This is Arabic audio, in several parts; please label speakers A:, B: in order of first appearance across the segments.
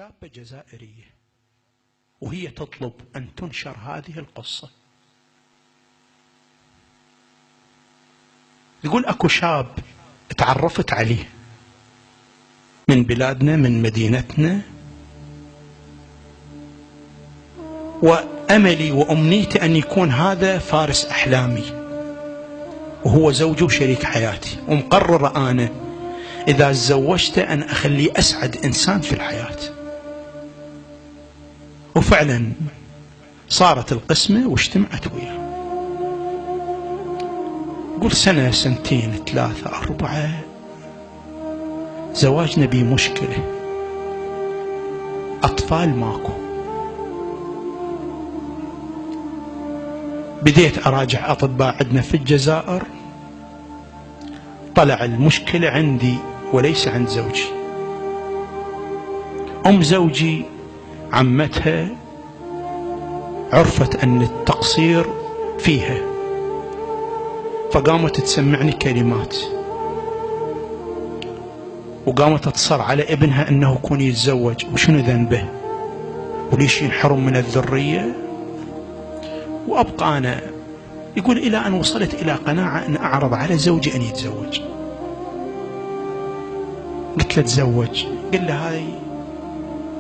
A: شابة جزائرية وهي تطلب أن تنشر هذه القصة. يقول أكو شاب تعرفت عليه من بلادنا من مدينتنا، وأملي وأمنيتي أن يكون هذا فارس أحلامي وهو زوجي وشريك حياتي، ومقررة أنا إذا تزوجت أن أخليه أسعد إنسان في الحياة. وفعلا صارت القسمة واجتمعت وياه. قل سنة سنتين ثلاثة أربعة زواجنا بيه مشكلة، أطفال ماكو. بديت أراجع أطباء عندنا في الجزائر، طلع المشكلة عندي وليس عند زوجي. أم زوجي عمتها عرفت أن التقصير فيها، فقامت تسمعني كلمات وقامت تصر على ابنها أنه يكون يتزوج وشنو ذنبه وليش ينحرم من الذرية. وأبقى أنا يقول إلى أن وصلت إلى قناعة أن أعرض على زوجي أن يتزوج. قلت له تزوج، قل له هاي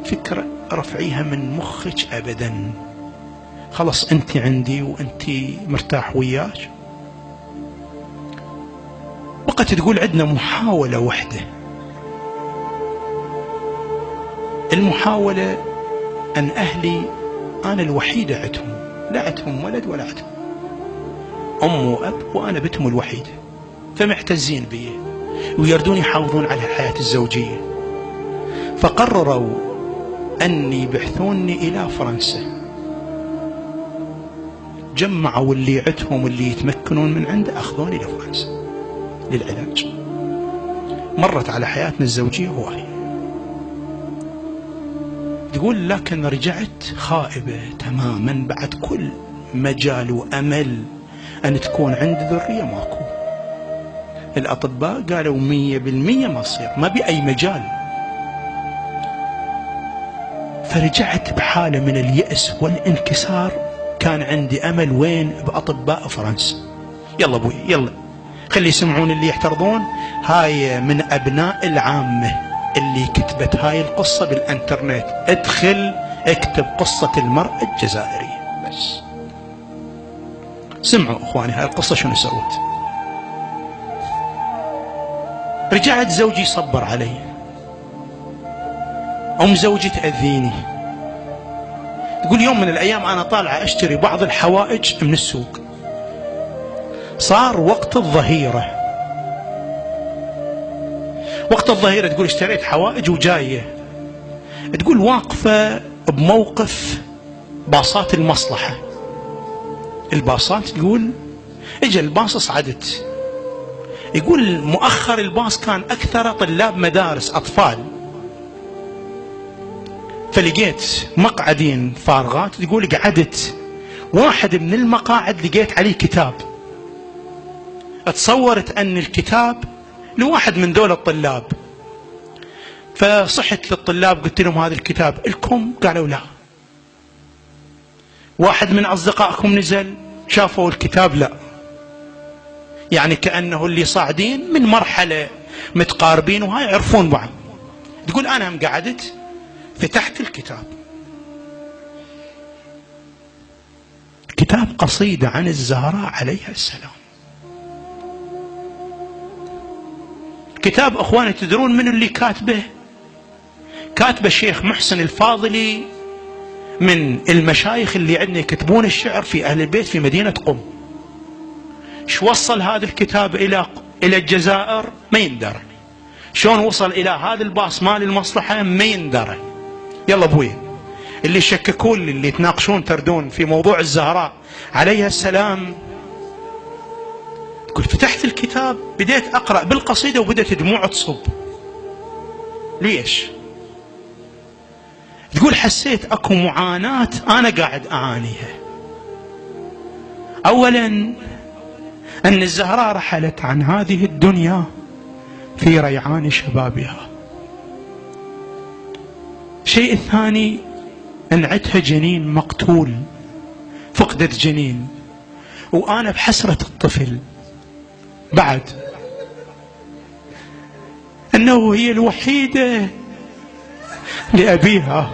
A: فكرة رفعيها من مخك أبدا، خلص أنت عندي وأنت مرتاح وياك. بقت تقول عندنا محاولة واحدة، المحاولة أن أهلي أنا الوحيدة عندهم، لا عندهم ولد ولا عندهم أم وأب، وأنا بنتهم الوحيدة، فمعتزين بي ويردون يحافظون على الحياة الزوجية. فقرروا أن يبحثوني إلى فرنسا، جمعوا اللي عندهم اللي يتمكنون من عنده أخذوني إلى فرنسا للعلاج. مرت على حياتنا الزوجية هواية. تقول لكن رجعت خائبة تماما، بعد كل مجال وأمل أن تكون عندي ذرية ماكو. الأطباء قالوا 100% ما تصير، ما بأي مجال. فرجعت بحالة من اليأس والانكسار. كان عندي أمل وين؟ بأطباء فرنسا. يلا أبوي يلا خلي يسمعون اللي يحترضون، هاي من أبناء العامة اللي كتبت هاي القصة بالانترنت، ادخل اكتب قصة المرأة الجزائرية بس. سمعوا اخواني هاي القصة شنو سوت. رجعت زوجي صبر علي، ام زوجي تأذيني. تقول يوم من الايام انا طالعة اشتري بعض الحوائج من السوق، صار وقت الظهيرة. وقت الظهيرة تقول اشتريت حوائج وجاية، تقول واقفة بموقف باصات المصلحة. الباصات تقول اجى الباص صعدت، يقول مؤخر الباص كان أكثر طلاب مدارس أطفال، فلقيت مقعدين فارغات. تقول قعدت واحد من المقاعد لقيت عليه كتاب، تصورت أن الكتاب لواحد من دول الطلاب. فصحت للطلاب قلت لهم هذا الكتاب لكم؟ قالوا لا. واحد من أصدقائكم نزل شافوا الكتاب؟ لا. يعني كأنه اللي صاعدين من مرحلة متقاربين وهاي يعرفون بعض. تقول أنا هم قعدت فتحت الكتاب، كتاب قصيدة عن الزهراء عليها السلام. كتاب أخواني تدرون من اللي كاتبه؟ كاتبه الشيخ محسن الفاضلي، من المشايخ اللي عندنا يكتبون الشعر في أهل البيت في مدينة قم. شو وصل هذا الكتاب إلى الجزائر؟ ما يندرى. شلون وصل إلى هذا الباص مال المصلحة؟ ما يندرى. يلا أبوي اللي يشككون اللي يتناقشون تردون في موضوع الزهراء عليها السلام. تقول فتحت الكتاب بديت أقرأ بالقصيدة وبدأت دموع تصب. ليش؟ تقول حسيت أكو معاناة أنا قاعد أعانيها. أولا أن الزهراء رحلت عن هذه الدنيا في ريعان شبابها. الشيء الثاني أن عندها جنين مقتول، فقدت جنين، وأنا بحسرة الطفل بعد أنه هي الوحيدة لأبيها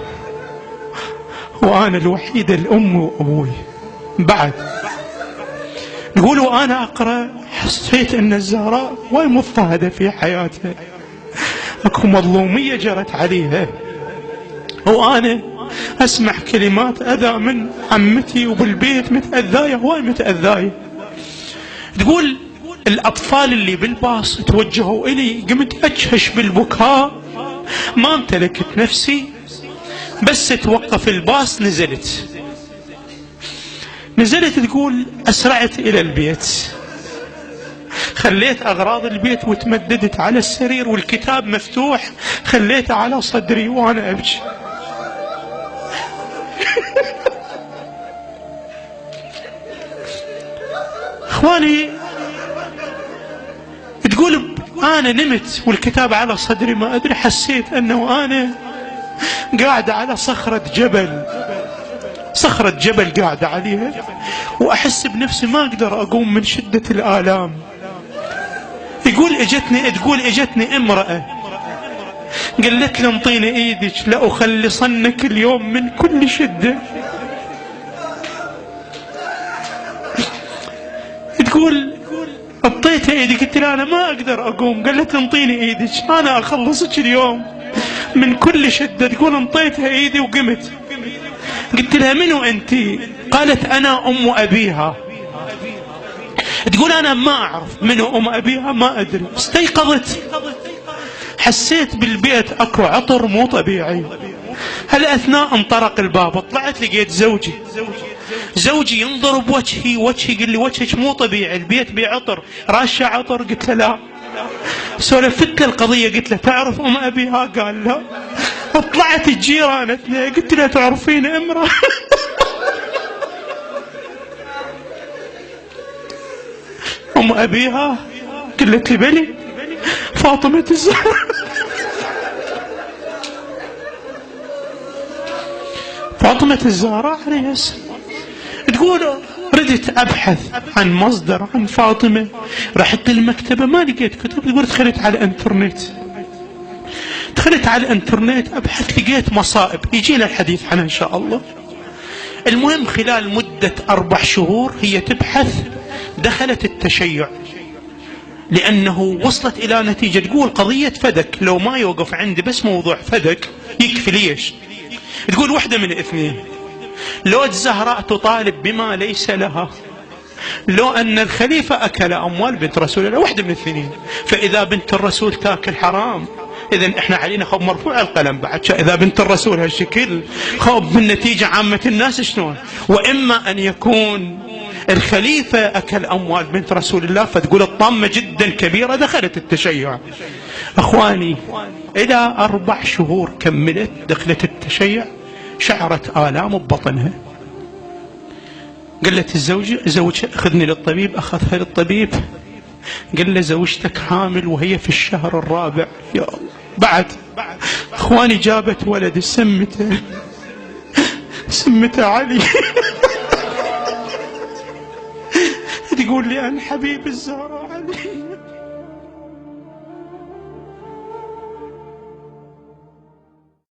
A: وأنا الوحيدة لأمي وأبوي. بعد نقول وأنا أقرأ حسيت أن الزهراء وايد مضطهدة في حياتها، أكو مظلومية جرت عليها، وأنا أسمع كلمات أذى من عمتي وبالبيت متأذاية، هواي متأذاية. تقول الأطفال اللي بالباص توجهوا إلي، قمت أجهش بالبكاء، ما امتلكت نفسي، بس توقف الباص نزلت تقول أسرعت إلى البيت، خليت أغراض البيت وتمددت على السرير والكتاب مفتوح خليته على صدري وأنا أبكي. اخواني تقول انا نمت والكتاب على صدري، ما ادري حسيت انه انا قاعدة على صخرة جبل قاعدة عليها، واحس بنفسي ما اقدر اقوم من شدة الآلام. تقول اجتني امرأة قالت لي انطيني ايدك لأخلصنك اليوم من كل شدة. تقول اعطيتها ايدي، قلت لها انا ما اقدر اقوم، قالت لي انطيني ايدك انا اخلصك اليوم من كل شدة. تقول انطيتها ايدي وقمت، قلت لها منو انتي؟ قالت انا ام ابيها. تقول انا ما اعرف منو ام ابيها، ما ادري. استيقظت حسيت بالبيت اكو عطر مو طبيعي. هالاثناء انطرق الباب، طلعت لقيت زوجي ينظر بوجهي، يقول لي وجهك مو طبيعي، البيت بعطر، راشة عطر. قلت له لا. سولفت له القضية، قلت له تعرف ام ابيها؟ قال لا. طلعت الجيرانة، قلت له تعرفين امرأة؟ ام ابيها؟ قلت لي بلي، فاطمة الزهراء. فاطمة الزهراء عليها السلام. تقول ردت ابحث عن مصدر عن فاطمة، رحت للمكتبة ما لقيت كتب. تقول دخلت على الانترنت ابحث، لقيت مصائب يجينا الحديث عنها ان شاء الله. المهم خلال مدة 4 شهور هي تبحث، دخلت التشيع لأنه وصلت إلى نتيجة. تقول قضية فدك لو ما يوقف عندي بس موضوع فدك يكفي. ليش؟ تقول واحدة من الاثنين، لو الزهراء تطالب بما ليس لها، لو أن الخليفة أكل أموال بنت رسول الله، واحدة من الاثنين. فإذا بنت الرسول تاكل حرام، إذن إحنا علينا خوف مرفوع القلم بعد. إذا بنت الرسول هالشكل خوف من نتيجة عامة الناس شلون؟ وإما أن يكون الخليفة أكل أموال بنت رسول الله. فتقول الطامة جدا كبيرة، دخلت التشيع. أخواني إلى 4 شهور كملت، دخلت التشيع، شعرت آلام ببطنها. قالت زوجها أخذني للطبيب، أخذها للطبيب، قال له زوجتك حامل وهي في الشهر الرابع. يا الله. بعد أخواني جابت ولد، سمته علي. تقول لي أنا حبيب الزهراء علي.